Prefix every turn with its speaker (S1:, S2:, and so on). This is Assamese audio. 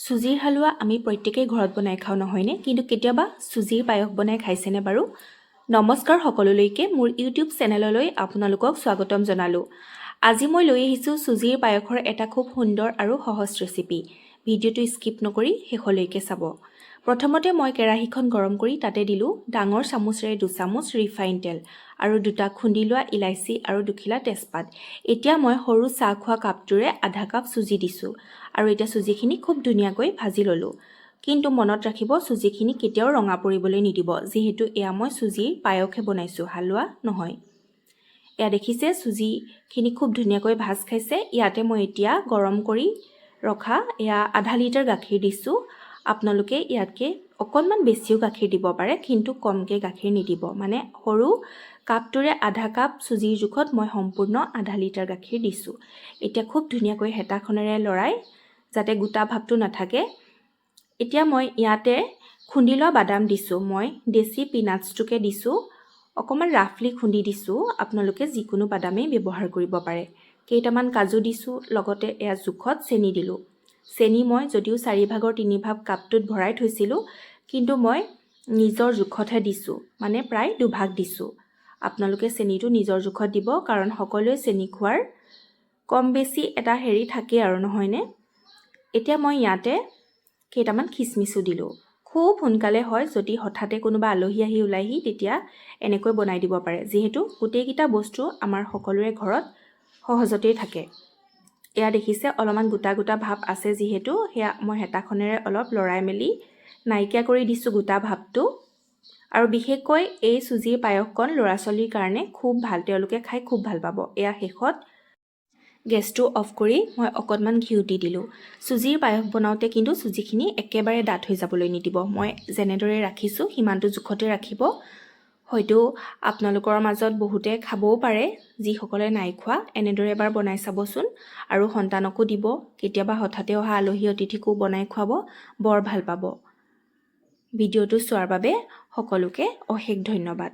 S1: সুজিৰ হালৱা আমি প্ৰত্যেকেই ঘৰত বনাই খাওঁ নহয়নে, কিন্তু কেতিয়াবা সুজিৰ পায়স বনাই খাইছেনে বাৰু? নমস্কাৰ সকলোলৈকে মোৰ ইউটিউব চেনেললৈ আপোনালোকক স্বাগতম জনালোঁ। আজি মই লৈ আহিছোঁ সুজিৰ পায়সৰ এটা খুব সুন্দৰ আৰু সহজ ৰেচিপি। ভিডিঅ'টো স্কিপ নকৰি শেষলৈকে চাব। প্ৰথমতে মই কেৰাহীখন গৰম কৰি তাতে দিলোঁ ডাঙৰ চামুচেৰে 2 চামুচ ৰিফাইন তেল আৰু 2টা খুন্দি লোৱা ইলাইচি আৰু 2খিলা তেজপাত। এতিয়া মই সৰু চাহ খোৱা কাপটোৰে আধা কাপ সুজি দিছোঁ আৰু এতিয়া সুজিখিনি খুব ধুনীয়াকৈ ভাজি ল'লোঁ। কিন্তু মনত ৰাখিব সুজিখিনি কেতিয়াও ৰঙা পৰিবলৈ নিদিব, যিহেতু এয়া মই সুজিৰ পায়সহে বনাইছোঁ, হালৱা নহয়। এয়া দেখিছে সুজিখিনি খুব ধুনীয়াকৈ ভাজ খাইছে। ইয়াতে মই এতিয়া গৰম কৰি ৰখা এয়া আধা লিটাৰ গাখীৰ দিছোঁ। আপোনালোকে ইয়াতকৈ অকণমান বেছিও গাখীৰ দিব পাৰে, কিন্তু কমকৈ গাখীৰ নিদিব। মানে সৰু কাপটোৰে আধা কাপ সুজিৰ জোখত মই সম্পূৰ্ণ আধা লিটাৰ গাখীৰ দিছোঁ। এতিয়া খুব ধুনীয়াকৈ হেতাখনেৰে লৰাই যাতে গোটা ভাৱটো নাথাকে। এতিয়া মই ইয়াতে খুন্দি লোৱা বাদাম দিছোঁ। মই দেশী পিনাটছটোকে দিছোঁ, অকণমান ৰাফলি খুন্দি দিছোঁ। আপোনালোকে যিকোনো বাদামেই ব্যৱহাৰ কৰিব পাৰে। কেইটামান কাজু দিছোঁ, লগতে এয়া জোখত চেনি দিলোঁ। চেনি মই যদিও 4/3 3/2 কাপটোত ভৰাই থৈছিলোঁ, কিন্তু মই নিজৰ জোখতহে দিছোঁ, মানে প্ৰায় 2 ভাগ দিছোঁ। আপোনালোকে চেনিটো নিজৰ জোখত দিব, কাৰণ সকলোৱে চেনি খোৱাৰ কম বেছি এটা হেৰি থাকে আৰু নহয়নে। এতিয়া মই ইয়াতে কেইটামান খিচমিচো দিলোঁ। খুব সোনকালে হয়, যদি হঠাতে কোনোবা আলহী আহি ওলাইহি তেতিয়া এনেকৈ বনাই দিব পাৰে, যিহেতু গোটেইকেইটা বস্তু আমাৰ সকলোৰে ঘৰত সহজতেই থাকে। এয়া দেখিছে অলপমান গোটা গোটা ভাৱ আছে, যিহেতু সেয়া মই হেতাখনেৰে অলপ লৰাই মেলি নাইকিয়া কৰি দিছোঁ গোটা ভাৱটো। আৰু বিশেষকৈ এই সুজিৰ পায়সকণ ল'ৰা ছোৱালীৰ কাৰণে খুব ভাল, তেওঁলোকে খাই খুব ভাল পাব। এয়া শেষত গেছটো অফ কৰি মই অকণমান ঘিউ দি দিলোঁ। সুজিৰ পায়স বনাওঁতে কিন্তু সুজিখিনি একেবাৰে ডাঠ হৈ যাবলৈ নিদিব। মই যেনেদৰে ৰাখিছোঁ সিমানটো জোখতে ৰাখিব। হয়তো আপোনালোকৰ মাজত বহুতে খাবও পাৰে, যিসকলে নাই খোৱা। এনেদৰে এবাৰ বনাই চাবচোন আৰু সন্তানকো দিব। কেতিয়াবা হঠাতে অহা আলহী অতিথিকো বনাই খুৱাব, বৰ ভাল পাব। ভিডিঅ'টো চোৱাৰ বাবে সকলোকে অশেষ ধন্যবাদ।